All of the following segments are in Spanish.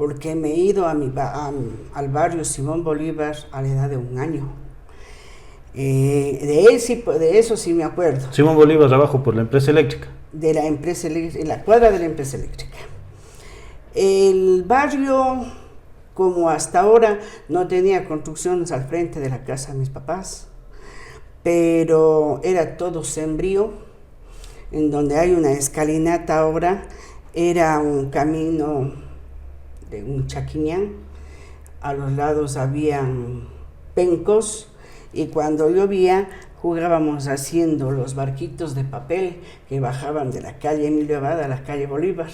porque me he ido al barrio Simón Bolívar a la edad de 1 año. De eso sí me acuerdo. Simón Bolívar abajo por la empresa eléctrica. De la empresa eléctrica, en la cuadra de la empresa eléctrica. El barrio, como hasta ahora, no tenía construcciones al frente de la casa de mis papás, pero era todo sembrío, en donde hay una escalinata ahora, era un camino de un chaquiñán, a los lados habían pencos, y cuando llovía jugábamos haciendo los barquitos de papel que bajaban de la calle Emilio Abad a la calle Bolívar.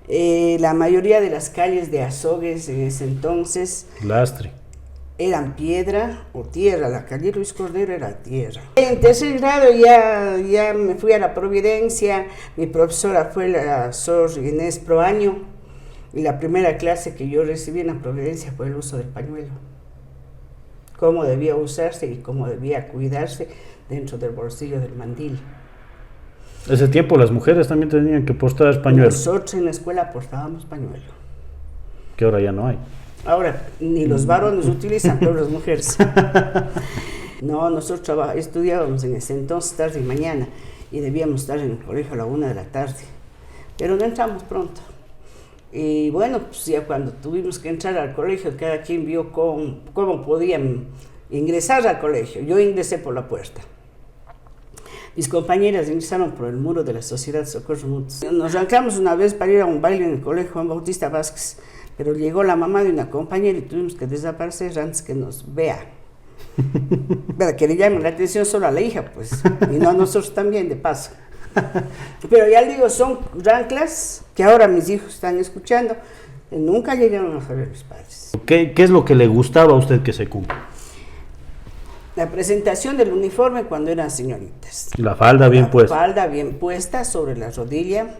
La mayoría de las calles de Azogues en ese entonces Lastre. Eran piedra o tierra, la calle Luis Cordero era tierra. En tercer grado ya me fui a la Providencia, mi profesora fue la Sor Inés Proaño, y la primera clase que yo recibí en la Providencia fue el uso del pañuelo. Cómo debía usarse y cómo debía cuidarse dentro del bolsillo del mandil. Ese tiempo las mujeres también tenían que portar pañuelo. Nosotros en la escuela portábamos pañuelo. Que ahora ya no hay. Ahora, ni los varones utilizan, pero las mujeres. No, nosotros estudiábamos en ese entonces tarde y mañana y debíamos estar en el colegio a la 1 de la tarde. Pero no entramos pronto. Y bueno, pues ya cuando tuvimos que entrar al colegio, cada quien vio cómo podían ingresar al colegio. Yo ingresé por la puerta. Mis compañeras ingresaron por el muro de la Sociedad Socorro Mutuo. Nos arrancamos una vez para ir a un baile en el colegio Juan Bautista Vázquez, pero llegó la mamá de una compañera y tuvimos que desaparecer antes que nos vea. Pero que le llame la atención solo a la hija, pues, y no a nosotros también, de paso. Pero ya digo, son ranclas que ahora mis hijos están escuchando, que nunca llegaron a saber mis padres. ¿Qué es lo que le gustaba a usted que se cumpla? La presentación del uniforme cuando eran señoritas. La falda bien puesta. La falda bien puesta sobre la rodilla,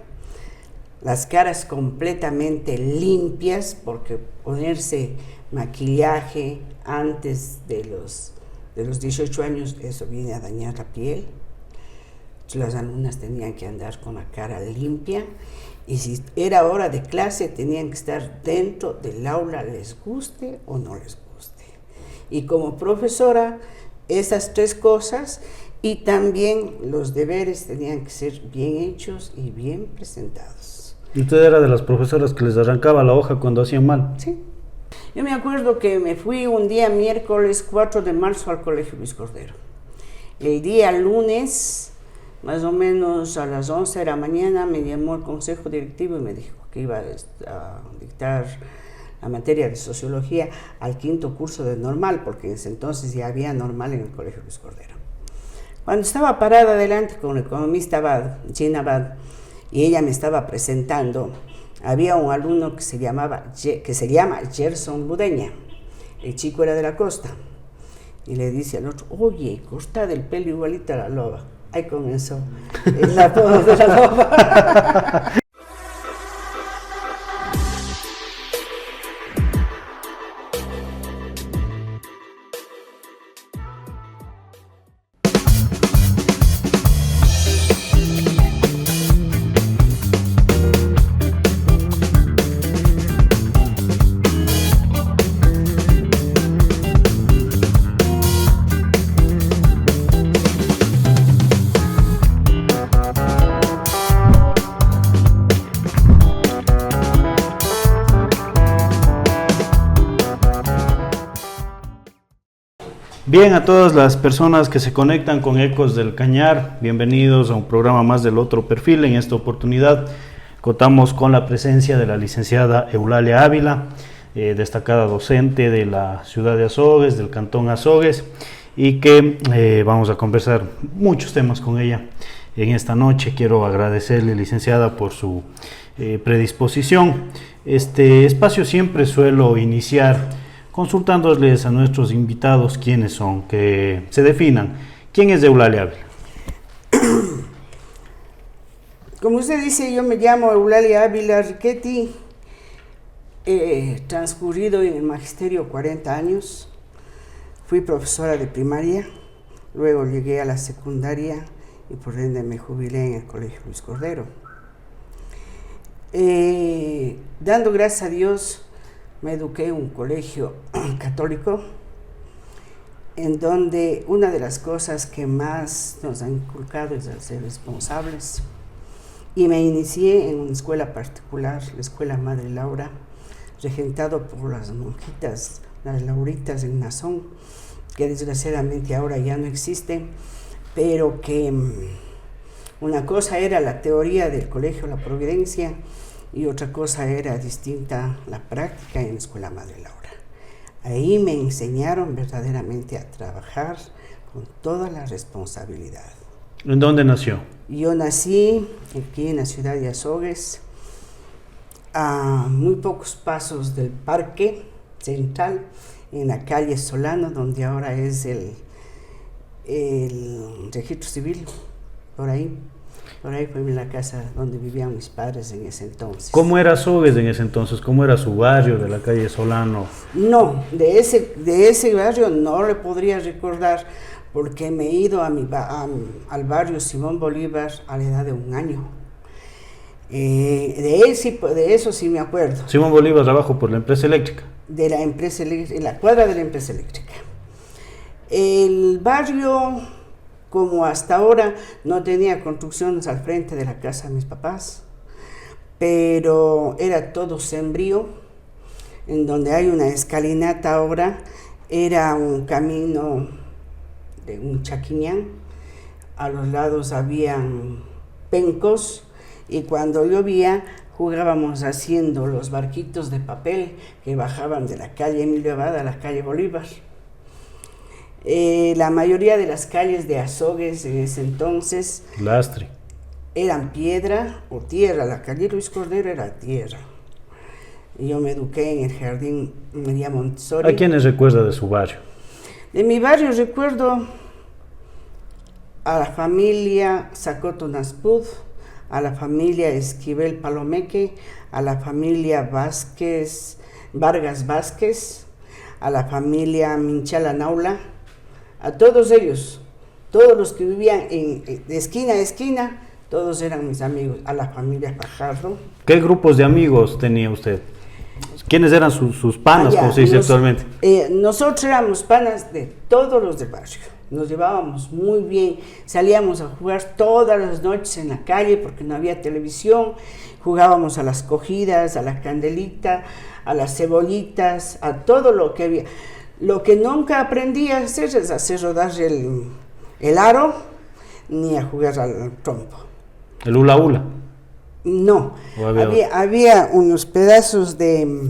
las caras completamente limpias, porque ponerse maquillaje antes de los 18 años, eso viene a dañar la piel. Las alumnas tenían que andar con la cara limpia, y si era hora de clase tenían que estar dentro del aula, les guste o no les guste. Y como profesora, esas 3 cosas, y también los deberes tenían que ser bien hechos y bien presentados. ¿Y usted era de las profesoras que les arrancaba la hoja cuando hacían mal? Sí. Yo me acuerdo que me fui un día miércoles 4 de marzo al colegio Luis Cordero. El día lunes, más o menos a las 11 de la mañana, me llamó el consejo directivo y me dijo que iba a dictar la materia de sociología al 5º curso de normal, porque en ese entonces ya había normal en el colegio Luis Cordero. Cuando estaba parada adelante con el economista Abad, Gina Abad, y ella me estaba presentando, había un alumno que se llama Gerson Ludeña. El chico era de la costa, y le dice al otro: oye, corta del pelo igualita a la loba. Ahí comenzó el apodo de la loba. Bien, a todas las personas que se conectan con Ecos del Cañar, bienvenidos a un programa más del Otro Perfil. En esta oportunidad contamos con la presencia de la licenciada Eulalia Ávila, destacada docente de la ciudad de Azogues, del cantón Azogues, y que vamos a conversar muchos temas con ella en esta noche. Quiero agradecerle, licenciada, por su predisposición. Este espacio siempre suelo iniciar consultándoles a nuestros invitados quiénes son, que se definan. ¿Quién es Eulalia Ávila? Como usted dice, yo me llamo Eulalia Ávila Riquetti, transcurrido en el magisterio 40 años, fui profesora de primaria, luego llegué a la secundaria y por ende me jubilé en el colegio Luis Cordero. Dando gracias a Dios, me eduqué en un colegio católico, en donde una de las cosas que más nos han inculcado es el ser responsables. Y me inicié en una escuela particular, la Escuela Madre Laura, regentado por las monjitas, las Lauritas en Nazón, que desgraciadamente ahora ya no existen, pero que una cosa era la teoría del Colegio La Providencia y otra cosa era distinta la práctica en la Escuela Madre Laura. Ahí me enseñaron verdaderamente a trabajar con toda la responsabilidad. ¿En dónde nació? Yo nací aquí en la ciudad de Azogues, a muy pocos pasos del Parque Central, en la calle Solano, donde ahora es el registro civil, por ahí fue la casa donde vivían mis padres en ese entonces. ¿Cómo era Azogues en ese entonces? ¿Cómo era su barrio de la calle Solano? No, de ese barrio no le podría recordar, porque me he ido al barrio Simón Bolívar a la edad de 1 año. De eso sí me acuerdo. Simón Bolívar, abajo por la empresa eléctrica. De la empresa eléctrica, en la cuadra de la empresa eléctrica. El barrio, como hasta ahora, no tenía construcciones al frente de la casa de mis papás, pero era todo sembrío, en donde hay una escalinata ahora, era un camino de un chaquiñán, a los lados habían pencos, y cuando llovía jugábamos haciendo los barquitos de papel que bajaban de la calle Emilio Abad a la calle Bolívar. La mayoría de las calles de Azogues en ese entonces Lastre. Eran piedra o tierra. La calle Luis Cordero era tierra. Yo me eduqué en el Jardín María Montessori. ¿A quiénes recuerda de su barrio? De mi barrio recuerdo a la familia Zacoto Naspud, a la familia Esquivel Palomeque, a la familia Vargas Vázquez, a la familia Minchala Naula, a todos ellos, todos los que vivían de esquina a esquina, todos eran mis amigos, a la familia Fajardo. ¿Qué grupos de amigos tenía usted? ¿Quiénes eran sus panas, como se dice actualmente? Nosotros éramos panas de todos los del barrio, nos llevábamos muy bien, salíamos a jugar todas las noches en la calle porque no había televisión, jugábamos a las cogidas, a la candelita, a las cebollitas, a todo lo que había. Lo que nunca aprendí a hacer es hacer rodar el aro, ni a jugar al trompo. ¿El hula hula? No, había unos pedazos de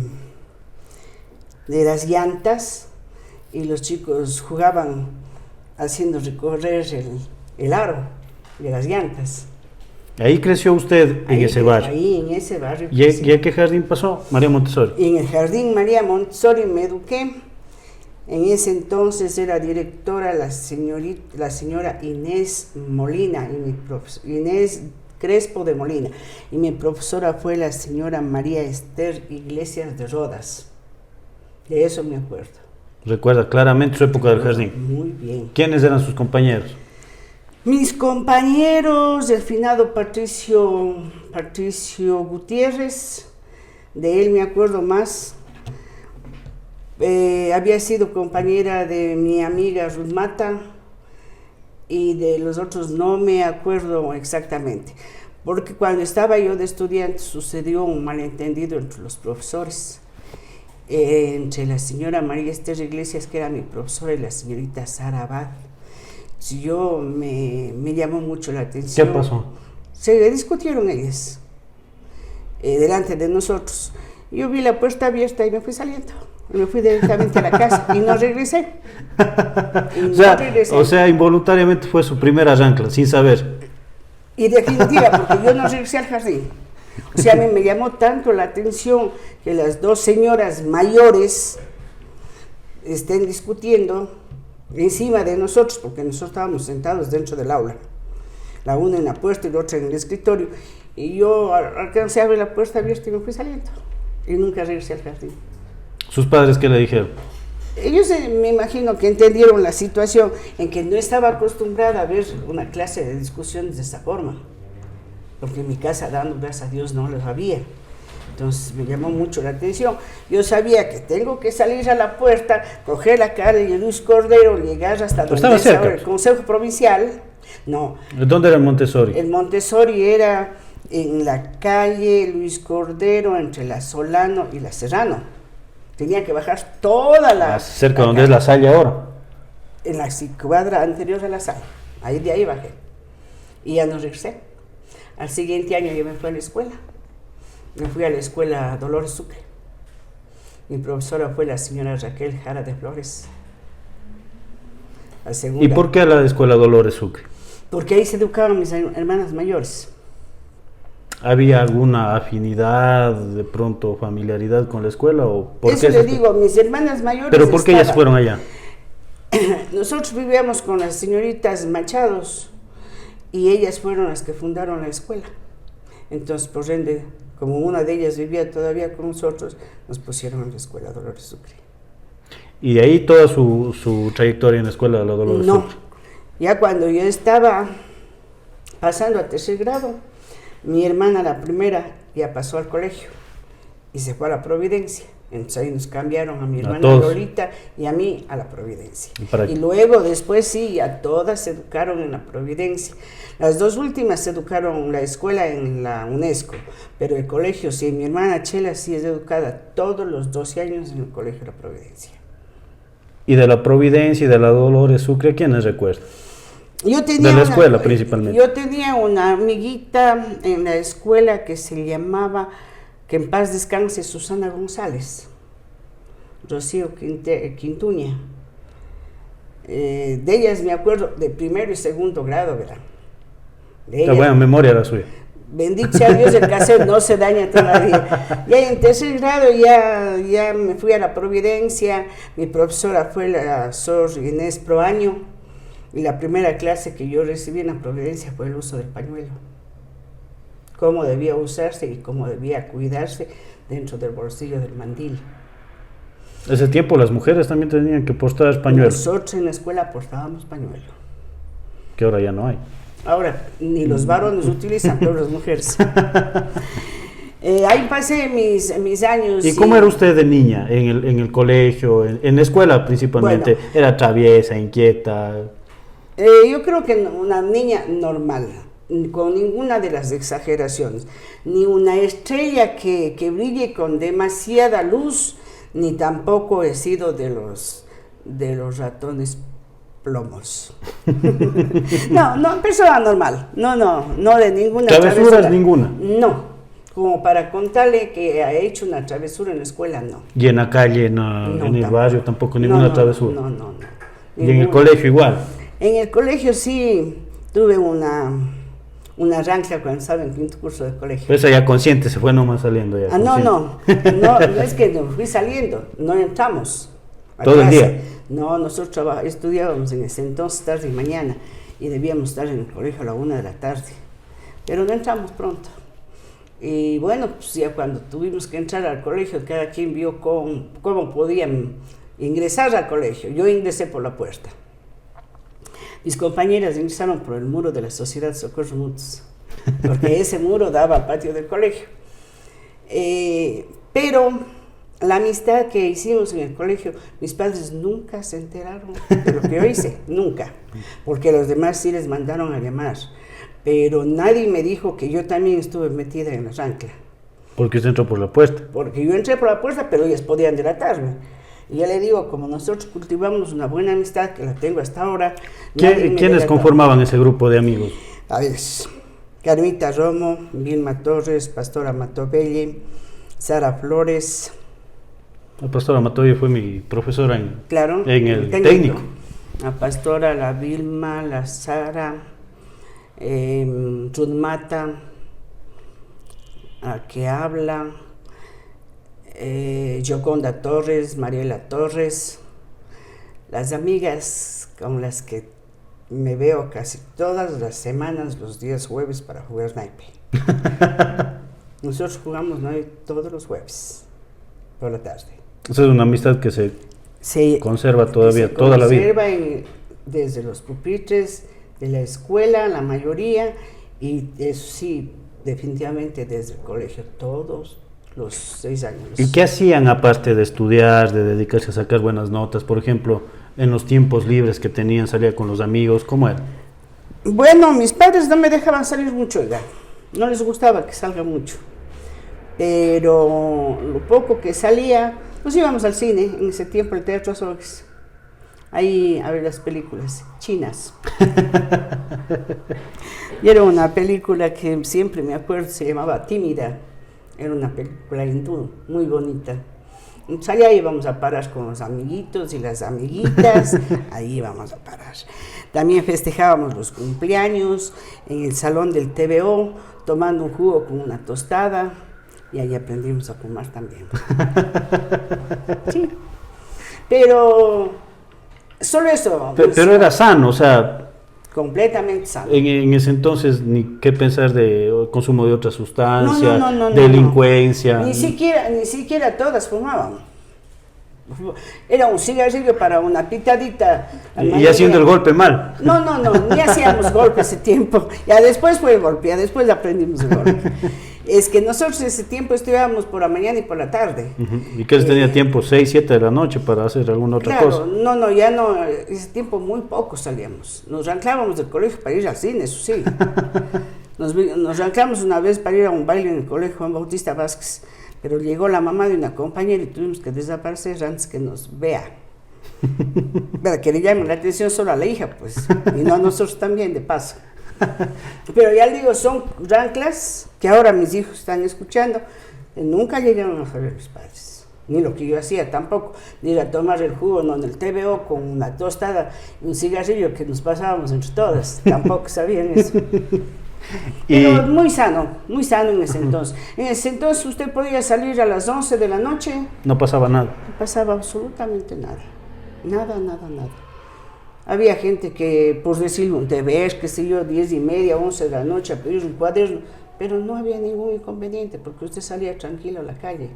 las llantas y los chicos jugaban haciendo recorrer el aro de las llantas. ¿Ahí creció usted en ese barrio? Ahí, en ese barrio. ¿Y a qué jardín pasó? María Montessori. En el Jardín María Montessori me eduqué. En ese entonces era directora la señora Inés Molina, Inés Crespo de Molina, y mi profesora fue la señora María Esther Iglesias de Rodas. De eso me acuerdo. ¿Recuerda claramente su época del jardín? Muy bien. ¿Quiénes eran sus compañeros? Mis compañeros, el finado Patricio Gutiérrez, de él me acuerdo más. Había sido compañera de mi amiga Ruth Mata, y de los otros no me acuerdo exactamente, porque cuando estaba yo de estudiante sucedió un malentendido entre los profesores, entre la señora María Esther Iglesias, que era mi profesora, y la señorita Sara Abad. Me llamó mucho la atención. ¿Qué pasó? Se discutieron ellas delante de nosotros. Yo vi la puerta abierta y me fui saliendo. Me fui directamente a la casa y no regresé. O sea, involuntariamente fue su primera ancla, sin saber. Y definitiva, porque yo no regresé al jardín. O sea, a mí me llamó tanto la atención que las dos señoras mayores estén discutiendo encima de nosotros, porque nosotros estábamos sentados dentro del aula, la una en la puerta y la otra en el escritorio, y yo alcancé a ver la puerta abierta y me fui saliendo, y nunca regresé al jardín. ¿Sus padres qué le dijeron? Ellos me imagino que entendieron la situación, en que no estaba acostumbrada a ver una clase de discusiones de esa forma, porque en mi casa, dando gracias a Dios, no los había. Entonces me llamó mucho la atención. Yo sabía que tengo que salir a la puerta, coger la calle Luis Cordero, llegar hasta donde es ahora el Consejo Provincial. No. ¿Dónde era el Montessori? El Montessori era en la calle Luis Cordero, entre la Solano y la Serrano. Tenía que bajar toda la... cerca de donde es la Salle ahora. En la cuadra anterior a la Salle. Ahí de ahí bajé. Y ya no regresé. Al siguiente año yo me fui a la escuela. Me fui a la escuela Dolores Sucre. Mi profesora fue la señora Raquel Jara de Flores. ¿Y por qué a la escuela Dolores Sucre? Porque ahí se educaban mis hermanas mayores. ¿Había alguna afinidad, de pronto familiaridad con la escuela? ¿O por eso qué le digo, mis hermanas mayores. ¿Pero por qué ellas fueron allá? Nosotros vivíamos con las señoritas Machados y ellas fueron las que fundaron la escuela. Entonces, por ende, como una de ellas vivía todavía con nosotros, nos pusieron en la escuela Dolores Sucre. ¿Y de ahí toda su trayectoria en la escuela de la Dolores Sucre? No, ya cuando yo estaba pasando a tercer grado, mi hermana, la primera, ya pasó al colegio y se fue a la Providencia. Entonces ahí nos cambiaron a mi hermana Lolita y a mí a la Providencia. Y luego, después sí, a todas se educaron en la Providencia. Las dos últimas se educaron en la escuela en la UNESCO, pero el colegio sí. Mi hermana Chela sí es educada todos los 12 años en el colegio de la Providencia. ¿Y de la Providencia y de la Dolores Sucre, quiénes recuerdan? De la escuela principalmente. Yo tenía una amiguita en la escuela que se llamaba, que en paz descanse, Susana González, Rocío Quintuña. De ellas me acuerdo de primero y segundo grado, ¿verdad? Qué buena memoria la suya. Bendito sea Dios, el cassette no se daña todavía. Ya en tercer grado ya me fui a la Providencia. Mi profesora fue la Sor Inés Proaño. Y la primera clase que yo recibí en la Providencia fue el uso del pañuelo. Cómo debía usarse y cómo debía cuidarse dentro del bolsillo del mandil. Ese tiempo las mujeres también tenían que portar pañuelo. Nosotros en la escuela portábamos pañuelo. Que ahora ya no hay. Ahora, ni los varones utilizan, pero las mujeres. Ahí pasé mis años. ¿Y cómo era usted de niña en el colegio, en la escuela principalmente? Bueno, ¿era traviesa, inquieta? Yo creo que una niña normal, con ninguna de las exageraciones. Ni una estrella que brille con demasiada luz, ni tampoco he sido de los ratones plomos. No, persona normal. No de ninguna ¿Travesuras ninguna? No, como para contarle que ha hecho una travesura en la escuela, no. ¿Y en la calle, en el barrio tampoco ninguna travesura? No. ¿Y en el colegio igual? En el colegio sí tuve una rancla cuando estaba en quinto curso de colegio. Pero esa ya consciente, se fue nomás saliendo ya. No, es que no fui saliendo, no entramos. ¿Todo el día? No, nosotros estudiábamos en ese entonces tarde y mañana y debíamos estar en el colegio a la 1 de la tarde, pero no entramos pronto. Y bueno, pues ya cuando tuvimos que entrar al colegio, cada quien vio cómo podían ingresar al colegio. Yo ingresé por la puerta. Mis compañeras ingresaron por el muro de la Sociedad Socorro Mutuos, porque ese muro daba al patio del colegio. Pero la amistad que hicimos en el colegio, mis padres nunca se enteraron de lo que yo hice, nunca, porque los demás sí les mandaron a llamar, pero nadie me dijo que yo también estuve metida en la rancla. ¿Por qué usted entró por la puerta? Porque yo entré por la puerta, pero ellas podían delatarme. Y ya le digo, como nosotros cultivamos una buena amistad, que la tengo hasta ahora. ¿Quiénes conformaban ese grupo de amigos? A ver, Carmita Romo, Vilma Torres, Pastora Matobelli, Sara Flores. La Pastora Matobelli fue mi profesora en el técnico. La Pastora, la Vilma, la Sara, Ruth Mata, a que habla, Yoconda Torres, Mariela Torres, las amigas con las que me veo casi todas las semanas, los días jueves para jugar naipe. Nosotros jugamos naipe todos los jueves por la tarde. Esa es una amistad que se conserva todavía, toda la vida. Se conserva desde los pupitres de la escuela, la mayoría, y eso sí, definitivamente desde el colegio, todos los 6 años. ¿Y qué hacían aparte de estudiar, de dedicarse a sacar buenas notas? Por ejemplo, en los tiempos libres que tenían, salía con los amigos, ¿cómo era? Bueno, mis padres no me dejaban salir mucho, oiga. No les gustaba que salga mucho. Pero lo poco que salía, nos íbamos al cine, en ese tiempo el Teatro Azogues, ahí a ver las películas chinas. Y era una película que siempre me acuerdo, se llamaba Tímida, era una película hindú, muy bonita. Entonces allá íbamos a parar con los amiguitos y las amiguitas, ahí íbamos a parar. También festejábamos los cumpleaños en el salón del TVO, tomando un jugo con una tostada, y ahí aprendimos a fumar también. Sí, pero solo eso. Pero era sano, o sea, completamente sano. en ese entonces ni qué pensar de consumo de otras sustancias, No, delincuencia. Ni siquiera todas fumaban. Era un cigarrillo para una pitadita. Y haciendo el golpe mal. No, ni hacíamos golpe ese tiempo. Ya después fue el golpe, ya después aprendimos el golpe. Es que nosotros ese tiempo estudiábamos por la mañana y por la tarde. ¿Y qué tenía tiempo? 6, 7 de la noche para hacer alguna otra cosa. No, ya no, ese tiempo muy poco salíamos. Nos arrancábamos del colegio para ir al cine, eso sí. Nos arrancamos una vez para ir a un baile en el colegio Juan Bautista Vázquez, pero llegó la mamá de una compañera y tuvimos que desaparecer antes que nos vea. Pero que le llame la atención solo a la hija, pues, y no a nosotros también, de paso. Pero ya le digo, son ranclas que ahora mis hijos están escuchando, nunca llegaron a saber mis padres, ni lo que yo hacía tampoco, ni ir a tomar el jugo, no, en el TVO con una tostada y un cigarrillo que nos pasábamos entre todas, tampoco sabían eso. Pero muy sano en ese entonces. En ese entonces usted podía salir a las 11 de la noche. No pasaba nada. No pasaba absolutamente nada. Nada. Había gente que, por decirlo, un deber, qué sé yo, 10:30, 11 de la noche a pedir un cuaderno, pero no había ningún inconveniente porque usted salía tranquilo a la calle.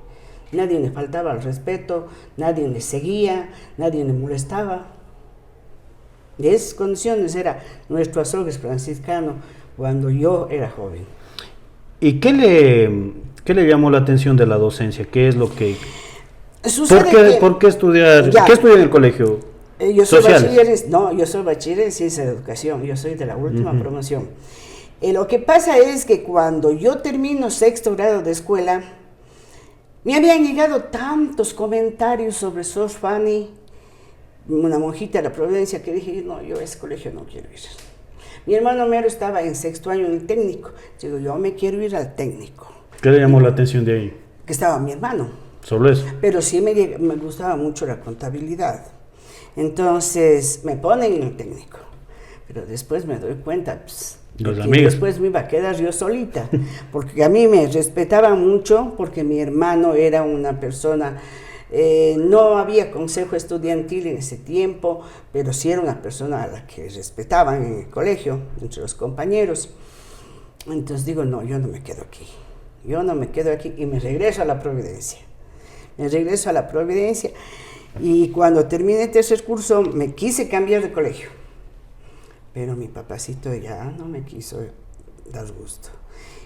Nadie le faltaba al respeto, nadie le seguía, nadie le molestaba. De esas condiciones era nuestro Azogues franciscano cuando yo era joven. ¿Y qué le llamó la atención de la docencia? ¿Qué es lo que... ¿Por qué estudiar? ¿Qué estudió en el colegio? Yo soy bachiller en ciencia de educación, yo soy de la última promoción. Lo que pasa es que cuando yo termino 6º grado de escuela, me habían llegado tantos comentarios sobre Sor Fanny, una monjita de la Providencia, que dije, no, yo a ese colegio no quiero ir. Mi hermano Mero estaba en 6º año en el técnico. Digo, yo me quiero ir al técnico. ¿Qué le llamó la atención de ahí? Que estaba mi hermano. ¿Solo eso? Pero sí me gustaba mucho la contabilidad. Entonces me ponen en el técnico. Pero después me doy cuenta, pues, que después me iba a quedar yo solita. Porque a mí me respetaban mucho, porque mi hermano era una persona... no había consejo estudiantil en ese tiempo, pero sí era una persona a la que respetaban en el colegio, entre los compañeros. Entonces digo, no, yo no me quedo aquí y me regreso a la Providencia. Y cuando terminé el 3er curso me quise cambiar de colegio, pero mi papacito ya no me quiso dar gusto.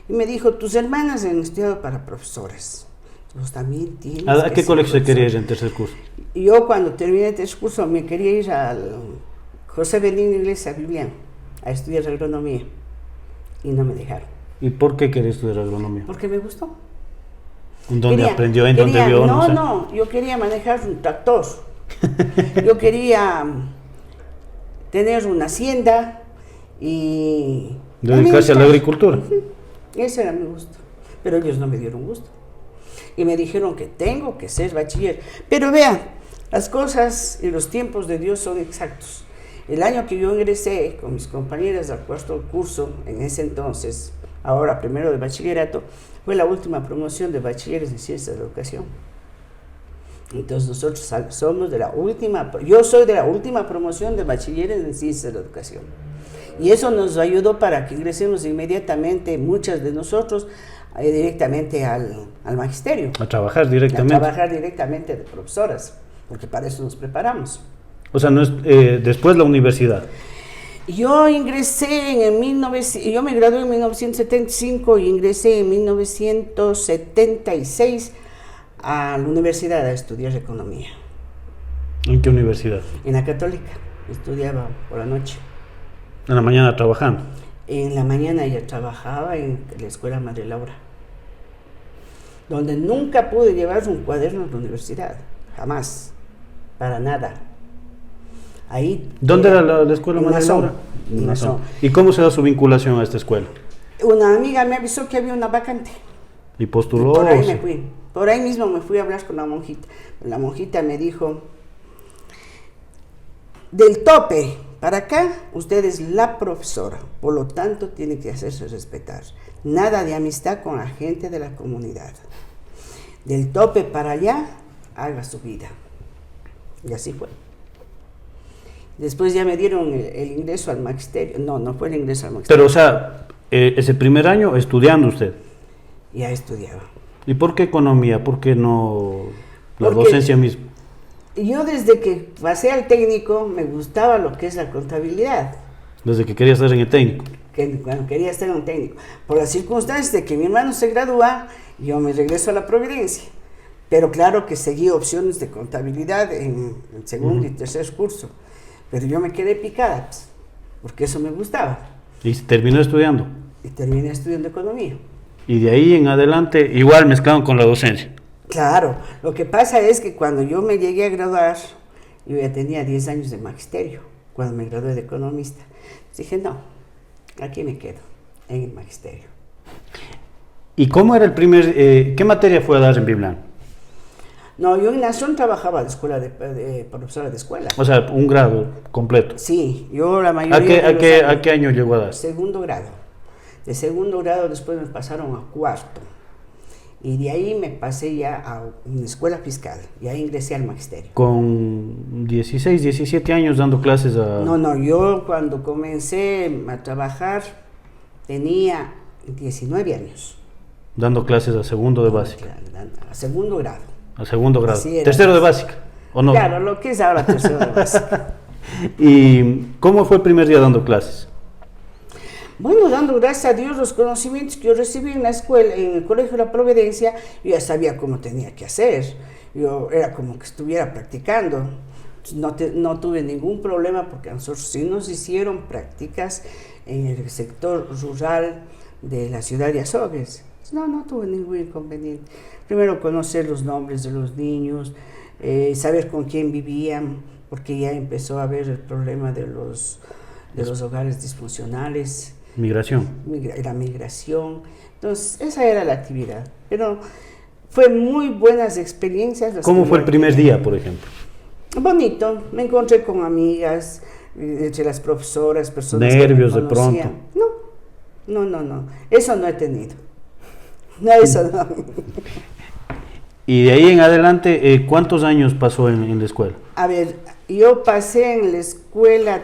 Y me dijo, tus hermanas han estudiado para profesoras. Pues también tienes ¿A qué colegio se quería ir en 3er curso? Yo cuando terminé el 3er curso me quería ir al José Benigno Iglesias Biblián a estudiar agronomía y no me dejaron. ¿Y por qué quería estudiar agronomía? Porque me gustó. ¿Dónde aprendió? ¿En dónde vio? No, yo quería manejar un tractor. Yo quería tener una hacienda y... dedicarse a la agricultura. Ese era mi gusto, pero ellos no me dieron gusto. Y me dijeron que tengo que ser bachiller. Pero vean, las cosas y los tiempos de Dios son exactos. El año que yo ingresé con mis compañeras al 4º curso, en ese entonces, ahora primero de bachillerato, fue la última promoción de bachilleres en ciencias de educación. Entonces nosotros somos yo soy de la última promoción de bachilleres en ciencias de educación. Y eso nos ayudó para que ingresemos inmediatamente, muchas de nosotros, directamente al magisterio. A trabajar directamente. De profesoras, porque para eso nos preparamos. O sea, no es, después la universidad. Yo ingresé yo me gradué en 1975 y ingresé en 1976 a la universidad a estudiar economía. ¿En qué universidad? En la Católica, estudiaba por la noche. En la mañana trabajando. En la mañana ya trabajaba en la escuela Madre Laura, donde nunca pude llevar un cuaderno a la universidad, jamás, para nada. Ahí. ¿Dónde era la escuela Madre Laura? En Nazón. ¿Y cómo se da su vinculación a esta escuela? Una amiga me avisó que había una vacante. ¿Y postuló? Y por ahí me fui. Por ahí mismo me fui a hablar con la monjita. La monjita me dijo, del tope para acá, usted es la profesora, por lo tanto tiene que hacerse respetar. Nada de amistad con la gente de la comunidad. Del tope para allá, haga su vida. Y así fue. Después ya me dieron el ingreso al magisterio. No fue el ingreso al magisterio. Pero, o sea, ese primer año estudiando usted. Ya estudiaba. ¿Y por qué economía? ¿Por qué no la Porque docencia misma? yo desde que pasé al técnico me gustaba lo que es la contabilidad. Desde que quería estar en el técnico. Cuando quería estar en un técnico. Por las circunstancias de que mi hermano se gradúa, yo me regreso a la Providencia. Pero claro que seguí opciones de contabilidad en el segundo y tercer curso. Pero yo me quedé picada, pues, porque eso me gustaba. ¿Y terminó estudiando? Y terminé estudiando economía. Y de ahí en adelante, igual mezclaron con la docencia. Claro, lo que pasa es que cuando yo me llegué a graduar, yo ya tenía 10 años de magisterio, cuando me gradué de economista. Dije, no, aquí me quedo, en el magisterio. ¿Y cómo era el primer, qué materia fue a dar en Biblán? No, yo en Nazón trabajaba en la escuela de profesora de escuela. O sea, un grado completo. Sí, yo la mayoría ¿A qué año llegó a dar? Segundo grado. De segundo grado después me pasaron a cuarto. Y de ahí me pasé ya a una escuela fiscal. Y ahí ingresé al magisterio. Con 16, 17 años dando clases a... No, yo cuando comencé a trabajar tenía 19 años. Dando clases a segundo de básica. A segundo grado. A segundo grado. Así era. Tercero de básica, ¿o no? Claro, lo que es ahora tercero de básica. ¿Y cómo fue el primer día dando clases? Bueno, dando gracias a Dios los conocimientos que yo recibí en la escuela, en el Colegio de la Providencia, yo ya sabía cómo tenía que hacer. Yo era como que estuviera practicando. No tuve ningún problema porque a nosotros sí nos hicieron prácticas en el sector rural de la ciudad de Azogues. No tuve ningún inconveniente. Primero conocer los nombres de los niños, saber con quién vivían, porque ya empezó a haber el problema de los hogares disfuncionales. Migración. La migración. Entonces, esa era la actividad. Pero fue muy buenas experiencias. ¿Cómo fue el primer día, por ejemplo? Bonito. Me encontré con amigas, entre las profesoras, personas ¿Nervios que me de pronto? No. Eso no he tenido. No, eso no. Y de ahí en adelante, ¿cuántos años pasó en la escuela? A ver, yo pasé en la escuela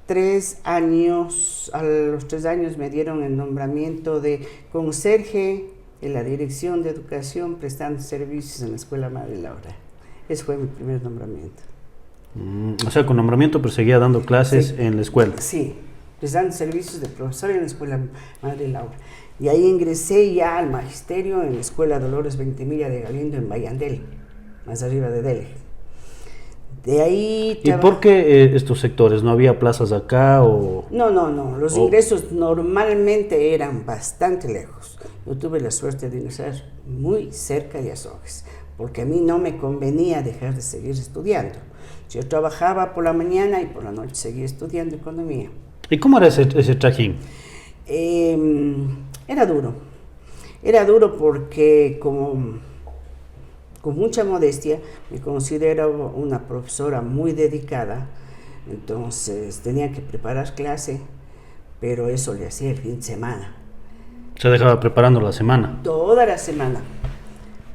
3 años. A los 3 años me dieron el nombramiento de conserje en la Dirección de Educación prestando servicios en la Escuela Madre Laura. Ese fue mi primer nombramiento. O sea, con nombramiento pero seguía dando clases en la escuela. Sí, prestando servicios de profesor en la Escuela Madre Laura. Y ahí ingresé ya al magisterio en la Escuela Dolores Ventimiglia de Galindo en Bayandel, más arriba de Dele. De ahí... ¿Y por qué estos sectores? ¿No había plazas acá o...? No. Los ingresos normalmente eran bastante lejos. Yo tuve la suerte de ingresar muy cerca de Azogues, porque a mí no me convenía dejar de seguir estudiando. Yo trabajaba por la mañana y por la noche seguía estudiando economía. ¿Y cómo era ese trajín? Era duro porque con mucha modestia me considero una profesora muy dedicada, entonces tenía que preparar clase, pero eso le hacía el fin de semana. ¿Se dejaba preparando la semana? Toda la semana,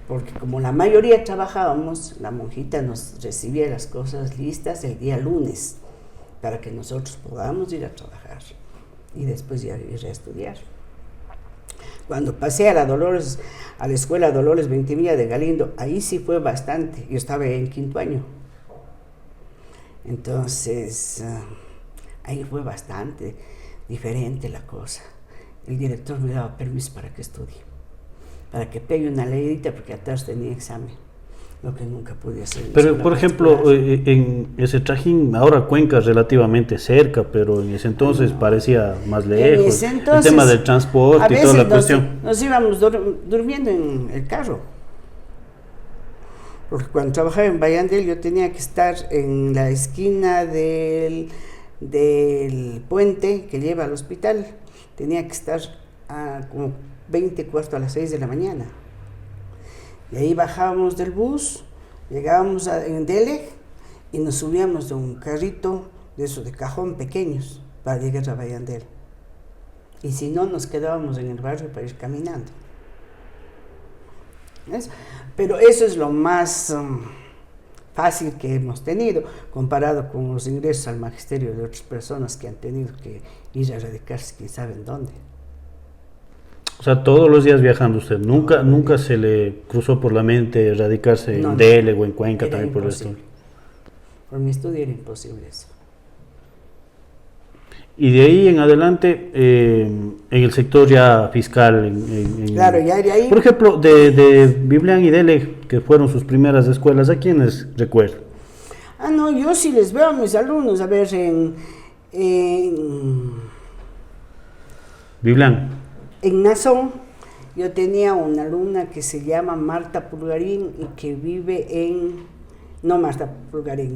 porque como la mayoría trabajábamos, la monjita nos recibía las cosas listas el día lunes para que nosotros podamos ir a trabajar y después ya ir a estudiar. Cuando pasé a la escuela Dolores Ventimiglia de Galindo, ahí sí fue bastante. Yo estaba en 5º año. Entonces, Ahí fue bastante diferente la cosa. El director me daba permiso para que estudie, para que pegue una leidita, porque atrás tenía examen, lo que nunca pude hacer. Pero, por ejemplo, en ese Trajín, ahora Cuenca es relativamente cerca, pero en ese entonces parecía más lejos. El tema del transporte y toda la cuestión. Nos íbamos durmiendo en el carro. Porque cuando trabajaba en Bayandel yo tenía que estar en la esquina del puente que lleva al hospital. Tenía que estar a como 6:20 de la mañana. Y ahí bajábamos del bus, llegábamos en Delec y nos subíamos de un carrito de esos de cajón pequeños para llegar a Bayandel. Y si no, nos quedábamos en el barrio para ir caminando. ¿Ves? Pero eso es lo más fácil que hemos tenido, comparado con los ingresos al magisterio de otras personas que han tenido que ir a radicarse quién sabe en dónde. O sea, todos los días viajando usted, nunca se le cruzó por la mente radicarse en Delec o en Cuenca también por esto. Por mi estudio era imposible eso. Y de ahí en adelante, en el sector ya fiscal. Claro, ya de ahí. Por ejemplo, de Biblián y Delec, que fueron sus primeras escuelas, ¿a quiénes recuerda? No, yo sí les veo a mis alumnos, a ver, en Biblián. En Nazón, yo tenía una alumna que se llama Marta Pulgarín y que vive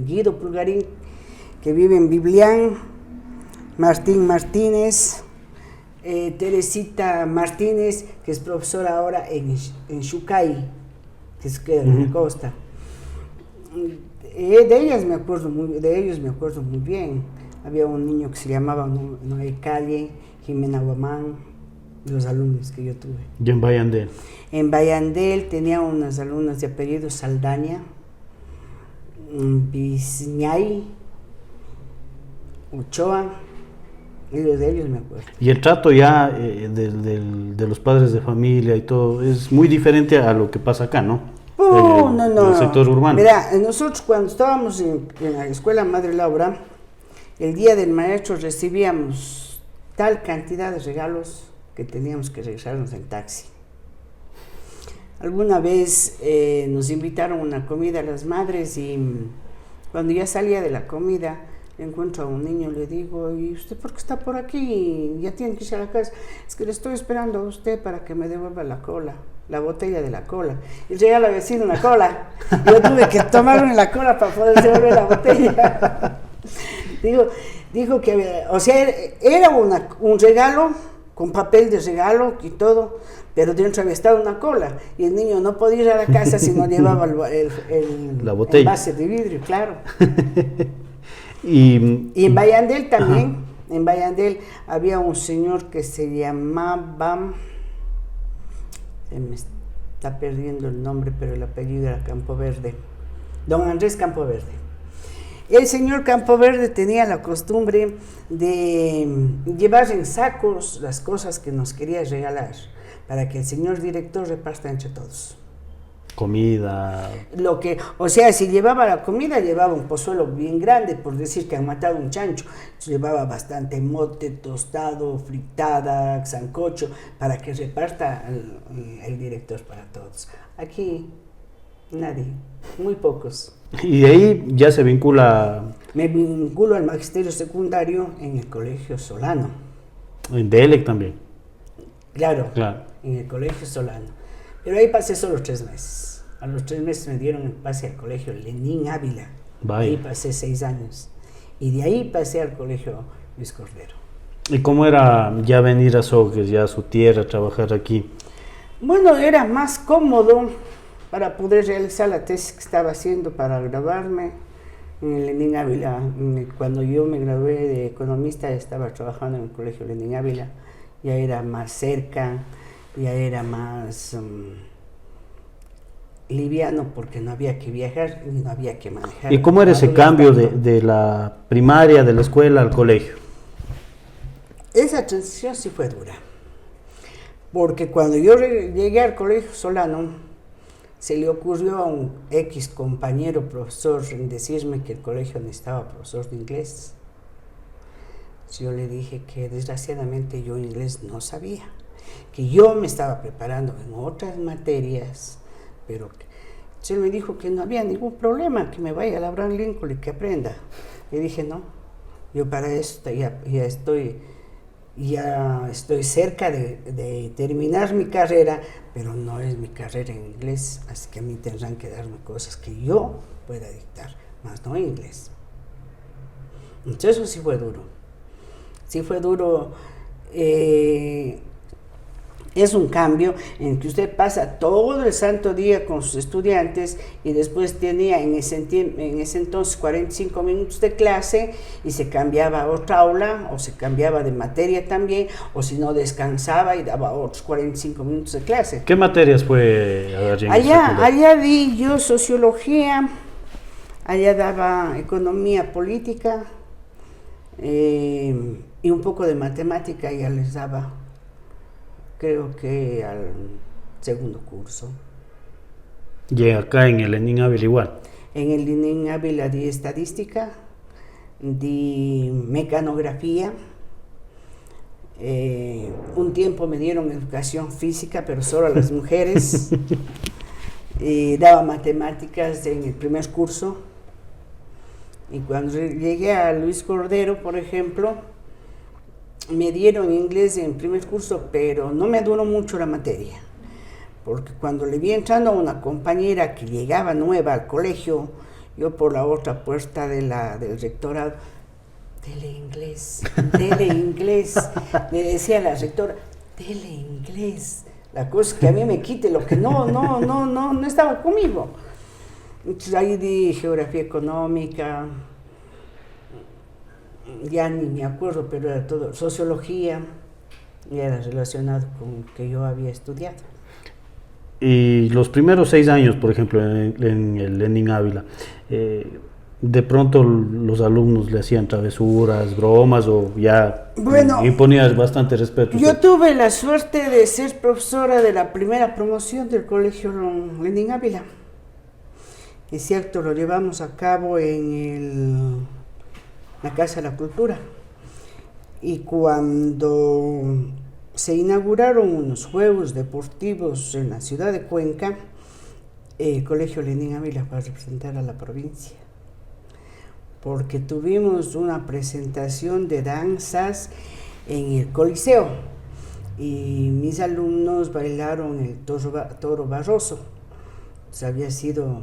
Guido Pulgarín, que vive en Biblián. Martín Martínez, Teresita Martínez, que es profesora ahora en Xucay, que se queda en la costa. De ellos me acuerdo muy bien. Había un niño que se llamaba Noé Calle, Jimena Guamán, los alumnos que yo tuve. ¿Y en Bayandel? En Bayandel tenía unas alumnas de apellido Saldaña, Bizñay, Ochoa. De ellos me acuerdo. Y el trato ya de los padres de familia y todo es muy diferente a lo que pasa acá, ¿no? No. En el sector urbano. Mira, nosotros cuando estábamos en la escuela Madre Laura, el día del maestro recibíamos tal cantidad de regalos que teníamos que regresarnos en taxi. Alguna vez nos invitaron a una comida a las madres y cuando ya salía de la comida, encuentro a un niño, le digo, ¿y usted por qué está por aquí? Ya tiene que irse a la casa. Es que le estoy esperando a usted para que me devuelva la botella de la cola. Y el regalo había sido una cola. Yo tuve que tomarme la cola para poder devolver la botella. Dijo que, o sea, era un regalo, con papel de regalo y todo, pero dentro había estado una cola. Y el niño no podía ir a la casa si no llevaba la botella. El envase de vidrio, claro. Y en Bayandel también, en Bayandel había un señor que se llamaba, se me está perdiendo el nombre, pero el apellido era Campoverde, don Andrés Campoverde. El señor Campoverde tenía la costumbre de llevar en sacos las cosas que nos quería regalar, para que el señor director reparta entre todos. Comida. O sea, si llevaba la comida, llevaba un pozuelo bien grande, por decir que han matado un chancho. Llevaba bastante mote, tostado, fritada, sancocho, para que reparta el director para todos. Aquí, nadie, muy pocos. Y de ahí ya se vincula. Me vinculo al magisterio secundario en el Colegio Solano. En Delec también. Claro, en el Colegio Solano. Pero ahí pasé solo 3 meses. A los 3 meses me dieron el pase al colegio Lenín Ávila. Ahí pasé 6 años. Y de ahí pasé al colegio Luis Cordero. ¿Y cómo era ya venir a Soques, ya a su tierra, trabajar aquí? Bueno, era más cómodo para poder realizar la tesis que estaba haciendo para graduarme en el Lenín Ávila. Cuando yo me gradué de economista, estaba trabajando en el colegio Lenín Ávila. Ya era más cerca, ya era más liviano porque no había que viajar y no había que manejar. ¿Y cómo era ese cambio de la primaria, de la escuela al colegio? Esa transición sí fue dura, porque cuando yo llegué al Colegio Solano, se le ocurrió a un X compañero profesor en decirme que el colegio necesitaba profesor de inglés. Yo le dije que desgraciadamente yo inglés no sabía, que yo me estaba preparando en otras materias, pero él me dijo que no había ningún problema, que me vaya a la Abraham Lincoln y que aprenda. Le dije, no, yo para esto ya estoy cerca de terminar mi carrera, pero no es mi carrera en inglés, así que a mí tendrán que darme cosas que yo pueda dictar, más no en inglés. Entonces eso sí fue duro. Sí fue duro. Es un cambio en que usted pasa todo el santo día con sus estudiantes y después tenía en ese entonces 45 minutos de clase y se cambiaba a otra aula o se cambiaba de materia también, o si no descansaba y daba otros 45 minutos de clase. ¿Qué materias fue allá di yo sociología, allá daba economía política y un poco de matemática ya les daba. Creo que al segundo curso. Y acá en el Lenin Ávila igual. En el Lenin Ávila di estadística, di mecanografía. Un tiempo me dieron educación física, pero solo a las mujeres. Daba matemáticas en el primer curso. Y cuando llegué a Luis Cordero, por ejemplo, me dieron inglés en primer curso, pero no me duró mucho la materia, porque cuando le vi entrando a una compañera que llegaba nueva al colegio, yo por la otra puerta del rectorado, dele inglés, le decía a la rectora, dele inglés, la cosa que a mí me quite lo que no estaba conmigo. Entonces ahí di geografía económica, ya ni me acuerdo, pero era todo, sociología, y era relacionado con lo que yo había estudiado. Y los primeros 6 años, por ejemplo, en el Lenin Ávila, de pronto los alumnos le hacían travesuras, bromas, o ya imponías bastante respeto. Yo tuve la suerte de ser profesora de la primera promoción del colegio Lenin Ávila. Es cierto, lo llevamos a cabo en la Casa de la Cultura. Y cuando se inauguraron unos Juegos Deportivos en la ciudad de Cuenca, el Colegio Lenin Ávila fue a representar a la provincia, porque tuvimos una presentación de danzas en el Coliseo y mis alumnos bailaron el toro barroso. Pues había sido,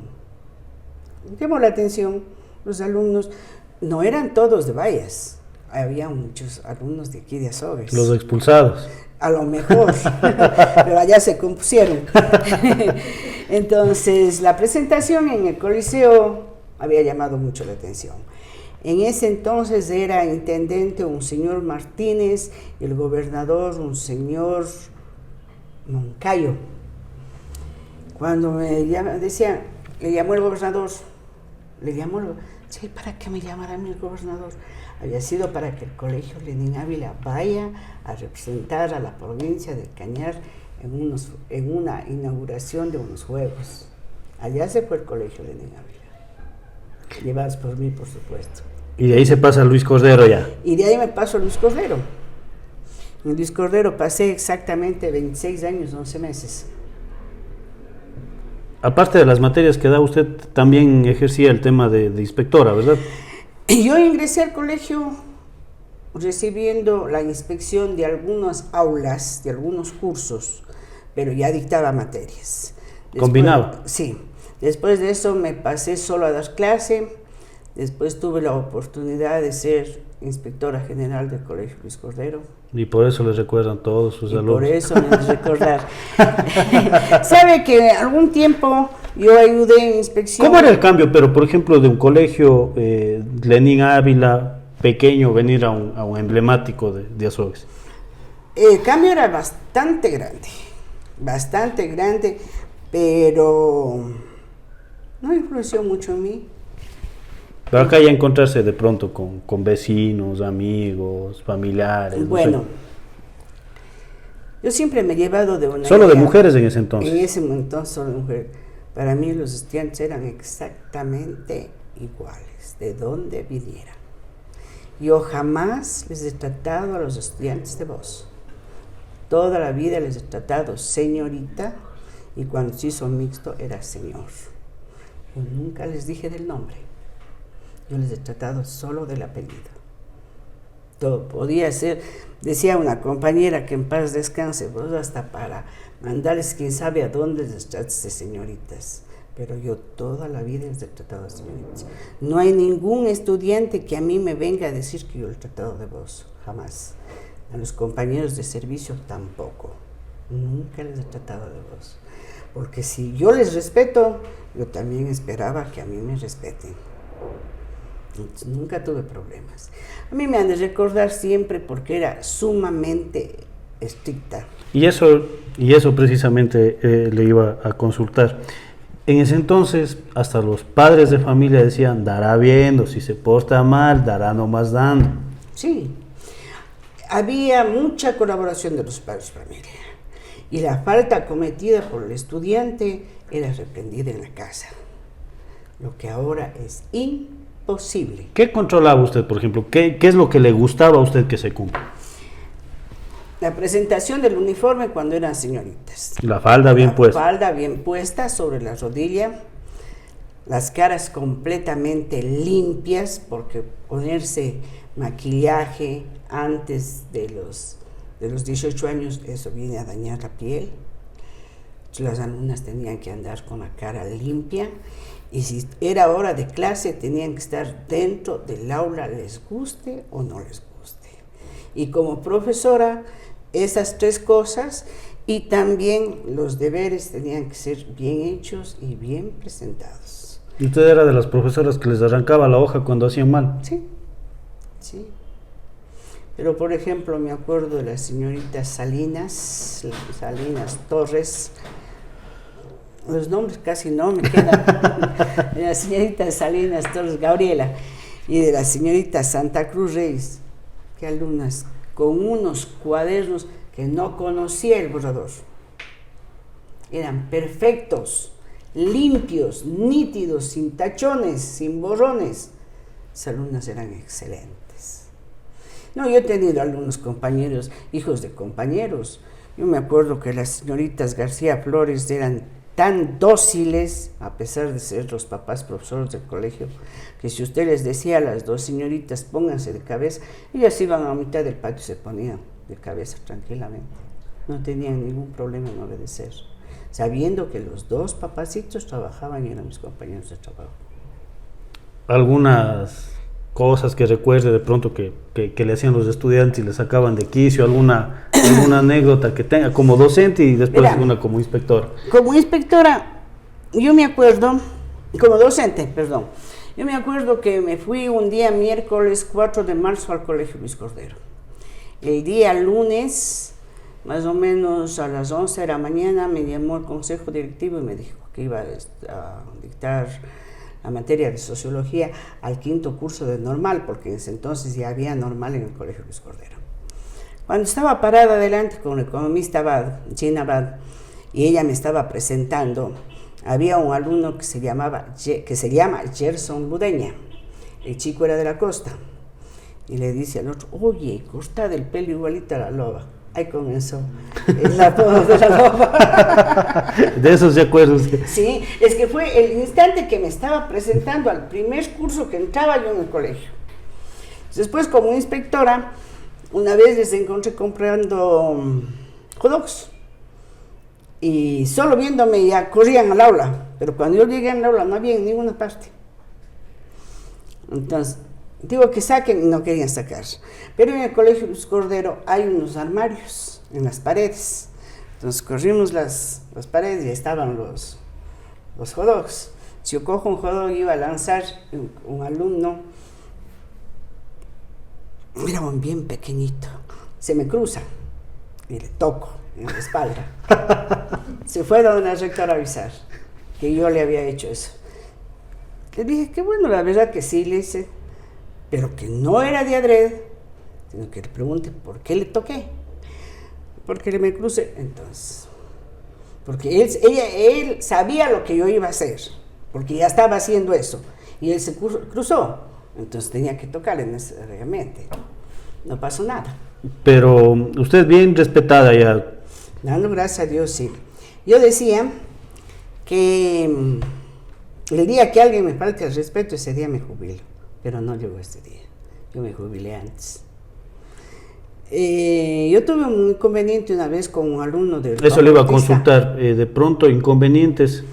llamó la atención, los alumnos no eran todos de Vallas, había muchos alumnos de aquí de Azogues. Los expulsados. A lo mejor, pero allá se compusieron. Entonces, la presentación en el Coliseo había llamado mucho la atención. En ese entonces era intendente un señor Martínez y el gobernador un señor Moncayo. Cuando me decían, le llamó el gobernador, sí, ¿para qué me llamara a mí el gobernador? Había sido para que el Colegio Lenin Ávila vaya a representar a la provincia del Cañar en una inauguración de unos juegos. Allá se fue el Colegio Lenin Ávila, llevados por mí, por supuesto. Y de ahí se pasa a Luis Cordero ya. Y de ahí me paso a Luis Cordero. En Luis Cordero pasé exactamente 26 años, 11 meses. Aparte de las materias que da usted, también ejercía el tema de inspectora, ¿verdad? Yo ingresé al colegio recibiendo la inspección de algunas aulas, de algunos cursos, pero ya dictaba materias. ¿Combinaba? Sí. Después de eso me pasé solo a dar clase. Después tuve la oportunidad de ser inspectora general del Colegio Luis Cordero. Y por eso les recuerdan todos sus alumnos. Por eso me recordar. Sabe que algún tiempo yo ayudé en inspección. ¿Cómo era el cambio, pero por ejemplo, de un colegio Lenin Ávila pequeño venir a un emblemático de Azogues? El cambio era bastante grande, pero no influyó mucho en mí. Pero acá ya encontrarse de pronto con vecinos, amigos, familiares. Bueno, no sé. Yo siempre me he llevado de una ¿Solo idea, de mujeres en ese entonces? En ese entonces solo de mujeres. Para mí los estudiantes eran exactamente iguales, de donde vinieran. Yo jamás les he tratado a los estudiantes de vos. Toda la vida les he tratado señorita, y cuando se hizo mixto era señor. Yo nunca les dije del nombre. Yo les he tratado solo del apellido. Todo podía ser, decía una compañera que en paz descanse, vos hasta para mandarles quién sabe a dónde les trates de señoritas. Pero yo toda la vida les he tratado de señoritas. No hay ningún estudiante que a mí me venga a decir que yo le he tratado de vos, jamás. A los compañeros de servicio tampoco. Nunca les he tratado de vos. Porque si yo les respeto, yo también esperaba que a mí me respeten. Entonces, nunca tuve problemas. A mí me han de recordar siempre porque era sumamente estricta. Y eso precisamente le iba a consultar. En ese entonces, hasta los padres de familia decían, dará viendo, si se porta mal, dará nomás dando. Sí, había mucha colaboración de los padres de familia. Y la falta cometida por el estudiante era reprendida en la casa. Lo que ahora es imposible. ¿Qué controlaba usted, por ejemplo? ¿Qué es lo que le gustaba a usted que se cumpla? La presentación del uniforme cuando eran señoritas. La falda bien puesta. La falda bien puesta sobre la rodilla, las caras completamente limpias, porque ponerse maquillaje antes de los 18 años, eso viene a dañar la piel. Las alumnas tenían que andar con la cara limpia, y si era hora de clase tenían que estar dentro del aula, les guste o no les guste. Y como profesora, esas tres cosas, y también los deberes tenían que ser bien hechos y bien presentados. ¿Y usted era de las profesoras que les arrancaba la hoja cuando hacían mal? Sí, sí. Pero por ejemplo me acuerdo de la señorita Salinas Torres, los nombres casi no me quedan, de la señorita Salinas Torres Gabriela y de la señorita Santa Cruz Reyes, que alumnas con unos cuadernos que no conocía el borrador, eran perfectos, limpios, nítidos, sin tachones, sin borrones. Las alumnas eran excelentes. No, yo he tenido algunos compañeros, hijos de compañeros. Yo me acuerdo que las señoritas García Flores eran tan dóciles, a pesar de ser los papás profesores del colegio, que si usted les decía a las dos señoritas, pónganse de cabeza, ellas iban a mitad del patio y se ponían de cabeza tranquilamente. No tenían ningún problema en obedecer, sabiendo que los dos papacitos trabajaban y eran mis compañeros de trabajo. Algunas cosas que recuerde de pronto que le hacían los estudiantes y le sacaban de quicio, alguna anécdota que tenga como docente y después una como inspectora. Como inspectora, yo me acuerdo, como docente, perdón, yo me acuerdo que me fui un día miércoles 4 de marzo al Colegio Luis Cordero. El día lunes, más o menos a las 11 de la mañana, me llamó el consejo directivo y me dijo que iba a dictar la materia de sociología al 5º curso de normal, porque en ese entonces ya había normal en el Colegio Luis Cordero. Cuando estaba parada adelante con la economista Gina Abad, y ella me estaba presentando, había un alumno que se llama Gerson Ludeña. El chico era de la costa, y le dice al otro, oye, corta del pelo igualita a la loba. Ahí comenzó el apodo de la loba. De eso se acuerda usted. Sí, es que fue el instante que me estaba presentando al primer curso que entraba yo en el colegio. Después, como inspectora, una vez les encontré comprando hot dogs, y solo viéndome ya corrían al aula, pero cuando yo llegué al aula no había en ninguna parte. Entonces, digo que saquen y no querían sacar. Pero en el Colegio Luis Cordero hay unos armarios en las paredes. Entonces corrimos las paredes y estaban los hot dogs. Si yo cojo un hot dog y iba a lanzar, un alumno, era un bien pequeñito, se me cruza y le toco en la espalda. Se fue donde la rectora a avisar que yo le había hecho eso. Le dije que bueno, la verdad que sí, le hice, pero que no era de adrede, sino que le pregunte por qué le toqué, porque me crucé. Entonces, porque él sabía lo que yo iba a hacer, porque ya estaba haciendo eso, y él se cruzó. Entonces tenía que tocarle necesariamente. No pasó nada. Pero usted bien respetada ya. Dando gracias a Dios, sí. Yo decía que el día que alguien me falte el respeto, ese día me jubilo. Pero no llegó ese día. Yo me jubilé antes. Yo tuve un inconveniente una vez con un alumno del... Eso le iba a consultar. De pronto, inconvenientes.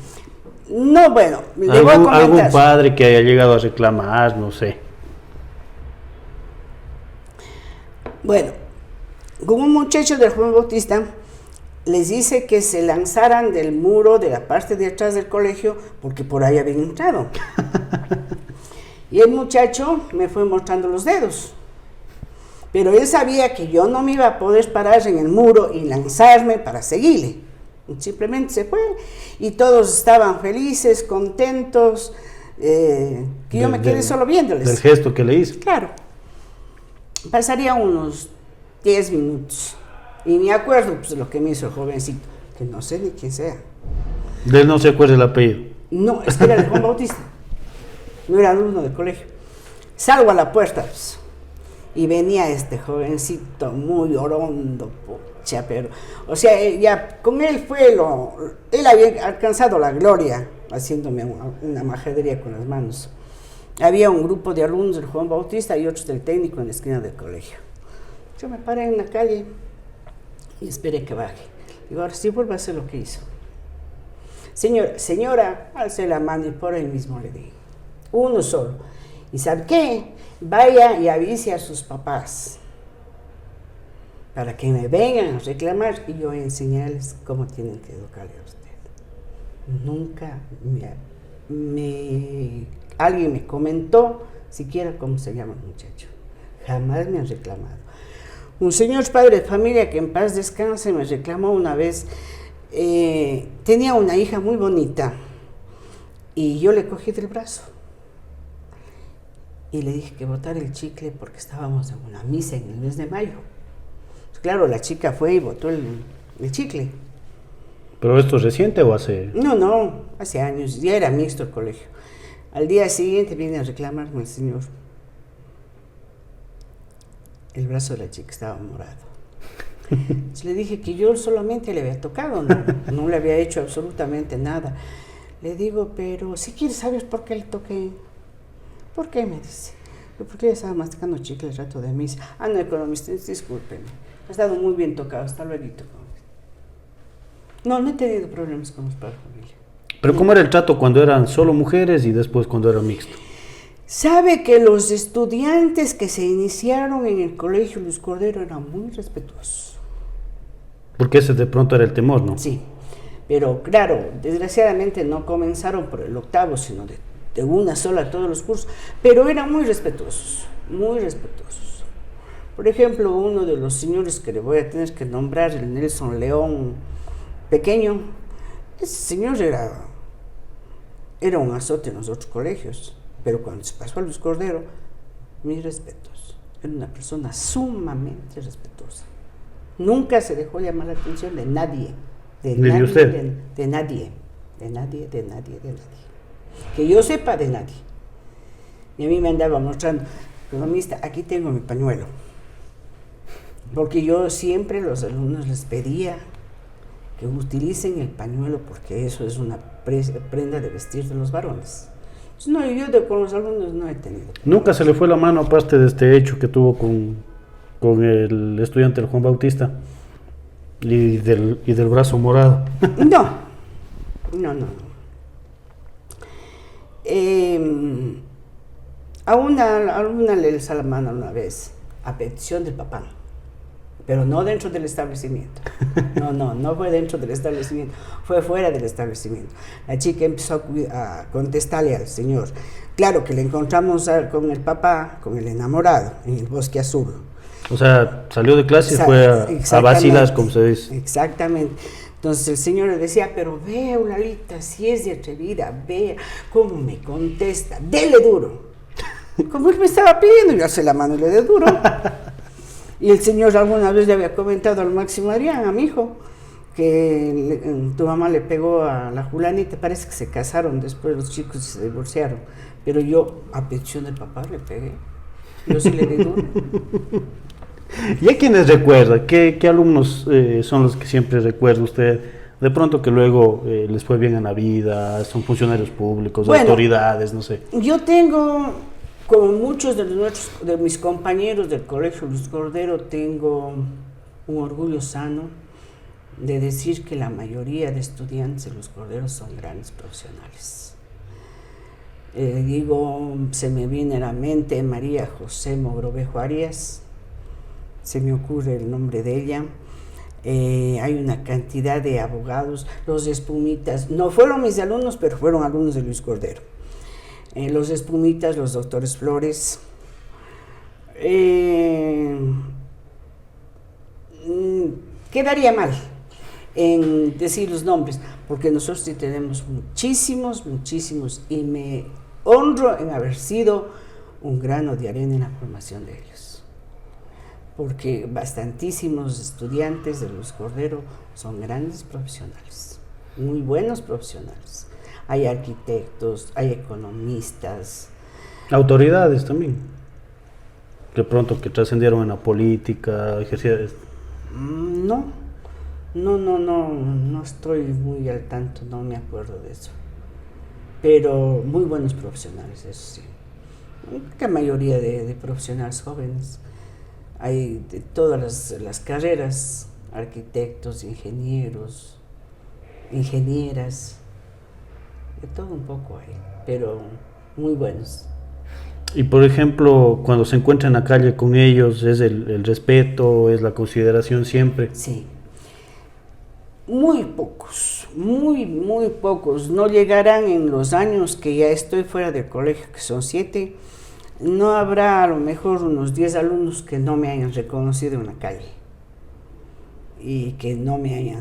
No, bueno, le voy a comentar. Algún padre que haya llegado a reclamar, no sé. Bueno, con un muchacho del Juan Bautista, les dice que se lanzaran del muro de la parte de atrás del colegio, porque por ahí habían entrado. Y el muchacho me fue mostrando los dedos. Pero él sabía que yo no me iba a poder parar en el muro y lanzarme para seguirle. Simplemente se fue y todos estaban felices, contentos, que yo me quedé solo viéndoles. Del gesto que le hizo. Claro. Pasaría unos 10 minutos y me acuerdo pues lo que me hizo el jovencito, que no sé ni quién sea. De él no se acuerda el apellido. No, es que era de Juan Bautista, no era alumno del colegio. Salgo a la puerta pues, y venía este jovencito muy orondo, pucha, pero, o sea, ya con él él había alcanzado la gloria haciéndome una majadería con las manos. Había un grupo de alumnos del Juan Bautista y otros del técnico en la esquina del colegio. Yo me paré en la calle y esperé que baje. Digo, ahora sí vuelvo a hacer lo que hizo. Señora, alce la mano y por ahí mismo le di. Uno solo. ¿Y sabe qué? Vaya y avise a sus papás para que me vengan a reclamar y yo enseñarles cómo tienen que educarle a usted. Nunca alguien me comentó siquiera cómo se llama el muchacho. Jamás me han reclamado. Un señor padre de familia que en paz descanse me reclamó una vez. Tenía una hija muy bonita y yo le cogí del brazo y le dije que botara el chicle porque estábamos en una misa en el mes de mayo. Pues claro, la chica fue y botó el chicle. ¿Pero esto es reciente o hace...? No, hace años, ya era mixto el colegio. Al día siguiente viene a reclamarme el señor. El brazo de la chica estaba morado. Entonces le dije que yo solamente le había tocado, no le había hecho absolutamente nada. Le digo, pero si quieres saber por qué le toqué. ¿Por qué? Me dice. Porque ella estaba masticando chicle el rato de misa. No, economista, discúlpeme. Ha estado muy bien tocado, hasta luego. No he tenido problemas con los padres de familia. ¿Pero cómo era el trato cuando eran solo mujeres y después cuando era mixto? Sabe que los estudiantes que se iniciaron en el colegio Luis Cordero eran muy respetuosos. Porque ese de pronto era el temor, ¿no? Sí, pero claro, desgraciadamente no comenzaron por el octavo, sino de una sola todos los cursos, pero eran muy respetuosos, muy respetuosos. Por ejemplo, uno de los señores que le voy a tener que nombrar, el Nelson León Pequeño, ese señor era un azote en los otros colegios, pero cuando se pasó a Luis Cordero, mis respetos, era una persona sumamente respetuosa. Nunca se dejó llamar la atención de nadie, de nadie. Que yo sepa, de nadie. Y a mí me andaba mostrando, economista, aquí tengo mi pañuelo. Porque yo siempre a los alumnos les pedía que utilicen el pañuelo porque eso es una prenda de vestir de los varones. No, yo con los alumnos no he tenido. ¿Nunca se le fue la mano aparte de este hecho que tuvo con el estudiante del Juan Bautista y del brazo morado? No. A una alumna le alzó la mano una vez, a petición del papá, pero no dentro del establecimiento. No fue dentro del establecimiento, fue fuera del establecimiento. La chica empezó a contestarle al señor. Claro que le encontramos con el papá, con el enamorado, en el Bosque Azul. O sea, salió de clase y fue a vacilar, como se dice. Exactamente. Entonces el señor le decía, pero vea, Eulalita, si es de atrevida, vea cómo me contesta, dele duro. Como él me estaba pidiendo, yo alcé la mano y le di duro. Y el señor alguna vez le había comentado al Máximo Adrián, a mi hijo, que tu mamá le pegó a la Julanita, parece que se casaron después los chicos y se divorciaron, pero yo a petición del papá le pegué, yo sí le di duro. ¿Y a quiénes recuerda? ¿Qué alumnos son los que siempre recuerda usted? De pronto que luego les fue bien en la vida, son funcionarios públicos, bueno, autoridades, no sé. Yo tengo, como muchos de mis compañeros del Colegio Luis Cordero, tengo un orgullo sano de decir que la mayoría de estudiantes de Luis Cordero son grandes profesionales. Se me viene a la mente María José Mogrovejo Arias, se me ocurre el nombre de ella. Hay una cantidad de abogados, los Espumitas, no fueron mis alumnos, pero fueron alumnos de Luis Cordero. Los Espumitas, los doctores Flores. Quedaría mal en decir los nombres, porque nosotros sí tenemos muchísimos, y me honro en haber sido un grano de arena en la formación de ellos, porque bastantísimos estudiantes de Luis Cordero son grandes profesionales, muy buenos profesionales. Hay arquitectos, hay economistas. Autoridades también, de pronto que trascendieron en la política, ejercían. No estoy muy al tanto, no me acuerdo de eso. Pero muy buenos profesionales, eso sí. La mayoría de profesionales jóvenes. Hay de todas las carreras, arquitectos, ingenieros, ingenieras, de todo un poco hay, pero muy buenos. Y por ejemplo, cuando se encuentra en la calle con ellos, ¿es el respeto, es la consideración siempre? Sí. Muy pocos, muy pocos. No llegarán en los años que ya estoy fuera del colegio, que son 7. No habrá a lo mejor unos 10 alumnos que no me hayan reconocido en la calle y que no me hayan,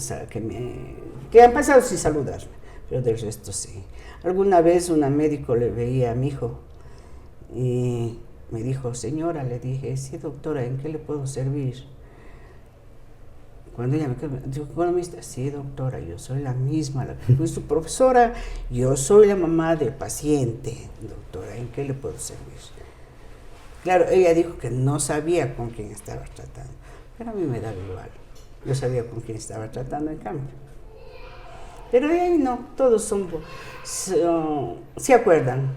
que han pasado sin saludarme, pero del resto sí. Alguna vez una médico le veía a mi hijo y me dijo, señora, le dije, sí doctora, ¿en qué le puedo servir? Cuando ella me dijo, economista, sí doctora, yo soy la misma, la que fui su profesora, yo soy la mamá del paciente, doctora, ¿en qué le puedo servir? Claro, ella dijo que no sabía con quién estaba tratando, pero a mí me daba igual, yo sabía con quién estaba tratando en cambio. Pero de ahí no, todos se acuerdan.